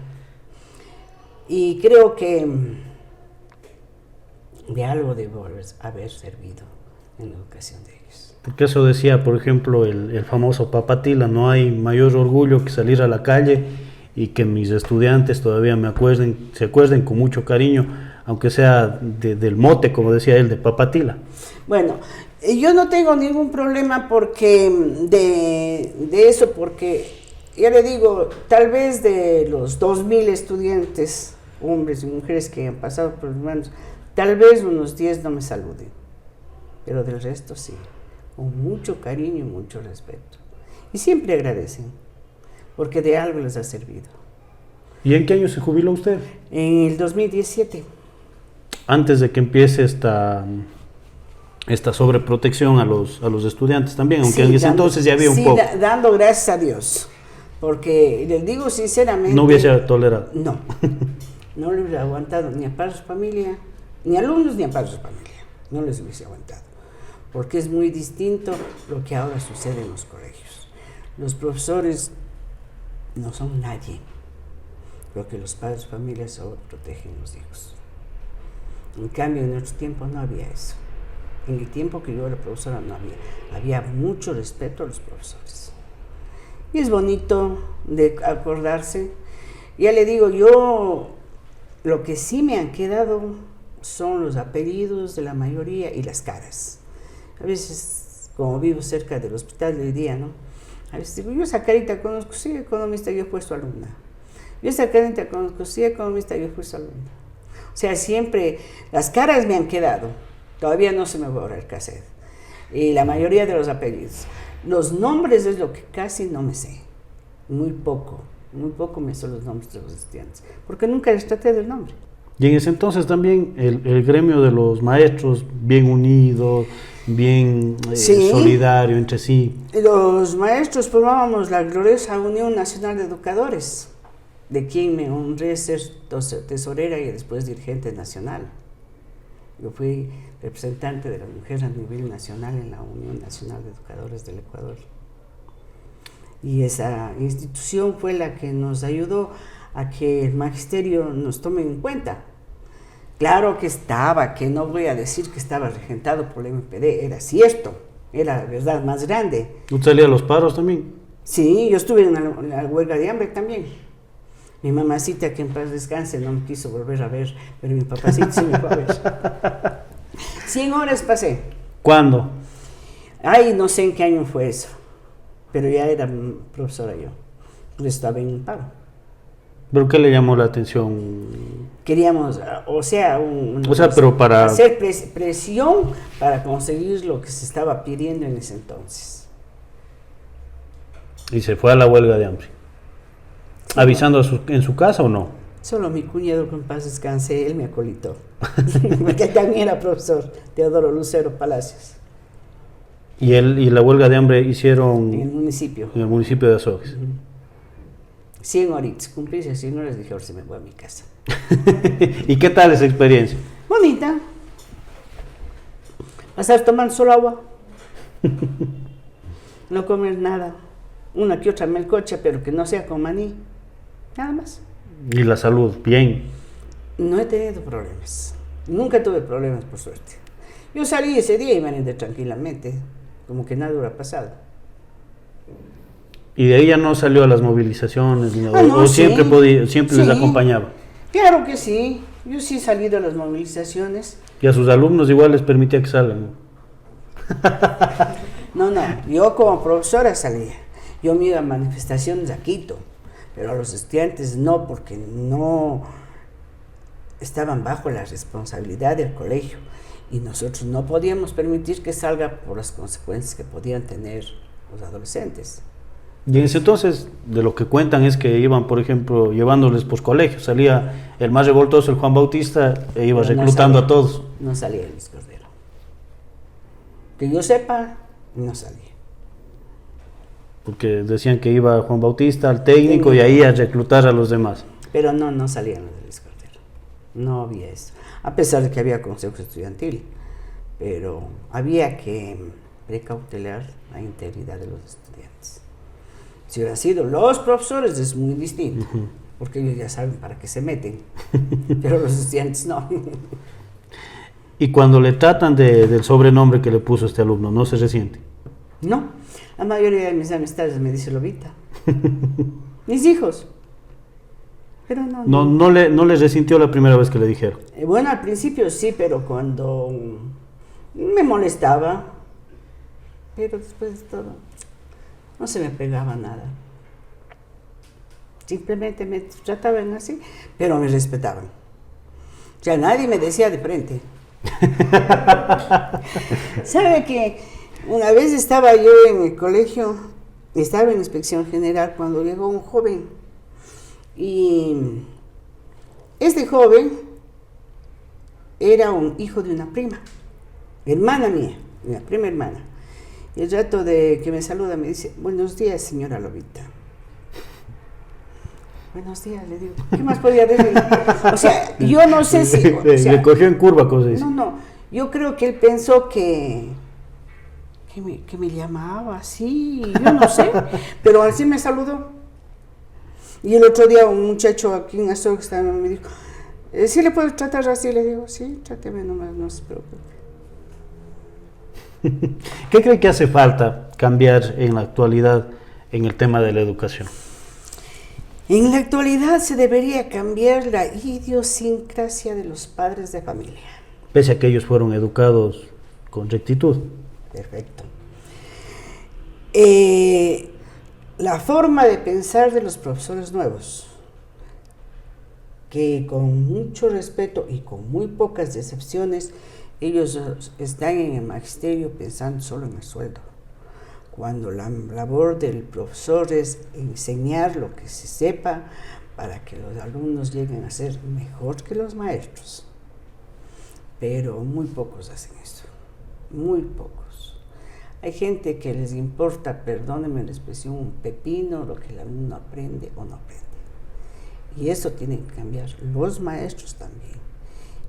Y creo que de algo debo haber servido en la educación de ellos. Porque eso decía, por ejemplo, el famoso Papatila, no hay mayor orgullo que salir a la calle y que mis estudiantes todavía se acuerden con mucho cariño, aunque sea del mote, como decía él, de Papatila. Bueno, yo no tengo ningún problema porque de eso, porque ya le digo, tal vez de los 2,000 estudiantes, hombres y mujeres que han pasado por mis manos, tal vez unos 10 no me saluden, pero del resto sí, con mucho cariño y mucho respeto. Y siempre agradecen, porque de algo les ha servido. ¿Y en qué año se jubiló usted? En el 2017. Antes de que empiece esta sobreprotección a los estudiantes también, aunque sí, en ese entonces ya había un poco. Dando gracias a Dios, porque les digo sinceramente... No hubiese tolerado. No, no les hubiera aguantado ni a padres de familia, ni a alumnos ni a padres de familia, no les hubiese aguantado, porque es muy distinto lo que ahora sucede en los colegios. Los profesores no son nadie, porque los padres de familia sobreprotegen a los hijos. En cambio, en nuestro tiempo no había eso. En el tiempo que yo era profesora no había mucho respeto a los profesores. Y es bonito de acordarse. Ya le digo, yo lo que sí me han quedado son los apellidos de la mayoría y las caras. A veces, como vivo cerca del hospital, le diría, ¿no? A veces digo, yo esa carita conozco, sí, economista, yo fui su alumna. Yo esa carita conozco, sí, economista, yo fui su alumna. O sea, siempre las caras me han quedado. Todavía no se me borra el cassette. Y la mayoría de los apellidos. Los nombres es lo que casi no me sé. Muy poco me sé los nombres de los estudiantes. Porque nunca les traté del nombre. Y en ese entonces también el gremio de los maestros bien unido, bien Sí. solidario entre sí. Los maestros formábamos la gloriosa Unión Nacional de Educadores, de quien me honré ser tesorera y después dirigente nacional. Yo fui representante de las mujeres a nivel nacional en la Unión Nacional de Educadores del Ecuador. Y esa institución fue la que nos ayudó a que el magisterio nos tome en cuenta. Claro que no voy a decir que estaba regentado por el MPD, era cierto, era la verdad más grande. ¿Usted salía a los paros también? Sí, yo estuve en la huelga de hambre también. Mi mamacita, que en paz descanse, no me quiso volver a ver, pero mi papacito sí me fue a ver. 100 horas pasé. ¿Cuándo? Ay, no sé en qué año fue eso, pero ya era profesora yo. Yo estaba en un paro. ¿Pero qué le llamó la atención? Queríamos, pero para hacer presión para conseguir lo que se estaba pidiendo en ese entonces. Y se fue a la huelga de hambre. Sí, ¿avisando en su casa o no? Solo mi cuñado, que en paz descanse, él me acolitó. Porque también era profesor, Teodoro Lucero Palacios. ¿Y la huelga de hambre hicieron? En el municipio. En el municipio de Azogues. 100 horitas, cumplí 100 horas, dije, ahora se me voy a mi casa. ¿Y qué tal esa experiencia? Bonita. Pasar tomando solo agua. No comer nada. Una que otra melcocha, pero que no sea con maní. Nada más. ¿Y la salud? Bien. No he tenido problemas. Nunca tuve problemas, por suerte. Yo salí ese día y me rendí tranquilamente, como que nada hubiera pasado. ¿Y de ahí ya no salió a las movilizaciones? No, ¿O siempre les acompañaba? Claro que sí. Yo sí he salido a las movilizaciones. ¿Y a sus alumnos igual les permitía que salgan? No, yo como profesora salía. Yo me iba a manifestaciones a Quito, pero a los estudiantes no, porque no estaban bajo la responsabilidad del colegio y nosotros no podíamos permitir que salga por las consecuencias que podían tener los adolescentes. Y en ese entonces, de lo que cuentan es que iban, por ejemplo, llevándoles por colegios. Salía el más revoltoso, el Juan Bautista, e iba reclutando a todos. No salía Luis Cordero. Que yo sepa, no salía. Porque decían que iba Juan Bautista al técnico y ahí a reclutar a los demás. Pero no salían los de Luis Cordero. No había eso. A pesar de que había consejo estudiantil. Pero había que precautelar la integridad de los estudiantes. Si hubieran sido los profesores es muy distinto, porque ellos ya saben para qué se meten, pero los estudiantes no. Y cuando le tratan del sobrenombre que le puso este alumno, ¿no se resiente? No, la mayoría de mis amistades me dice Lobita. Mis hijos. Pero no le resintió la primera vez que le dijeron. Bueno, al principio sí, pero cuando me molestaba, pero después de todo no se me pegaba nada. Simplemente me trataban así, pero me respetaban. O sea, nadie me decía de frente. ¿Sabe que una vez estaba yo en el colegio, estaba en inspección general cuando llegó un joven? Y este joven era un hijo de una prima, hermana mía, una prima hermana. Y el rato de que me saluda me dice, buenos días, señora Lobita. Buenos días, le digo. ¿Qué más podía decir? O sea, yo no sé si... le cogió en curva, cosa dice. No, yo creo que él pensó que me llamaba así, yo no sé, pero así me saludó. Y el otro día un muchacho aquí en Azogues me dijo, ¿sí le puedo tratar así? Le digo, sí, tráteme nomás, no se preocupe. ¿Qué cree que hace falta cambiar en la actualidad en el tema de la educación? En la actualidad se debería cambiar la idiosincrasia de los padres de familia. Pese a que ellos fueron educados con rectitud. Perfecto. La forma de pensar de los profesores nuevos, que con mucho respeto y con muy pocas excepciones, ellos están en el magisterio pensando solo en el sueldo, cuando la labor del profesor es enseñar lo que se sepa para que los alumnos lleguen a ser mejor que los maestros. Pero muy pocos hacen eso. muy pocos. Hay gente que les importa, perdónenme la expresión, un pepino lo que el alumno aprende o no aprende. Y eso tienen que cambiar los maestros también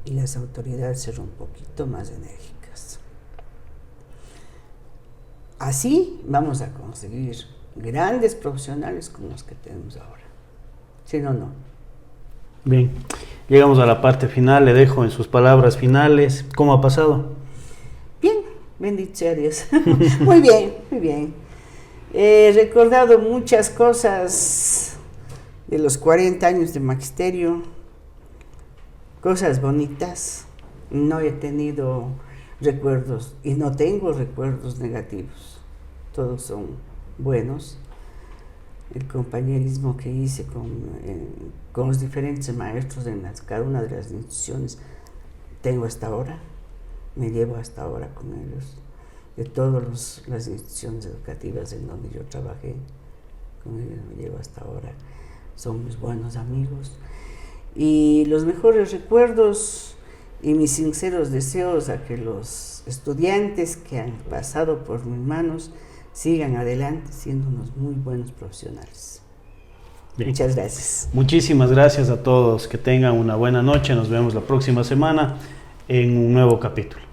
y las autoridades ser un poquito más enérgicas. Así vamos a conseguir grandes profesionales como los que tenemos ahora. Si no, no. Bien, llegamos a la parte final, le dejo en sus palabras finales. ¿Cómo ha pasado? Bien, bendito sea Dios. Muy bien, muy bien. He recordado muchas cosas de los 40 años de magisterio, cosas bonitas. No he tenido recuerdos y no tengo recuerdos negativos. Todos son buenos. El compañerismo que hice con los diferentes maestros en cada una de las instituciones tengo hasta ahora, me llevo hasta ahora con ellos, de todas las instituciones educativas en donde yo trabajé, con ellos me llevo hasta ahora, son mis buenos amigos y los mejores recuerdos y mis sinceros deseos a que los estudiantes que han pasado por mis manos sigan adelante siendo unos muy buenos profesionales. Bien. Muchas gracias. Muchísimas gracias a todos. Que tengan una buena noche. Nos vemos la próxima semana en un nuevo capítulo.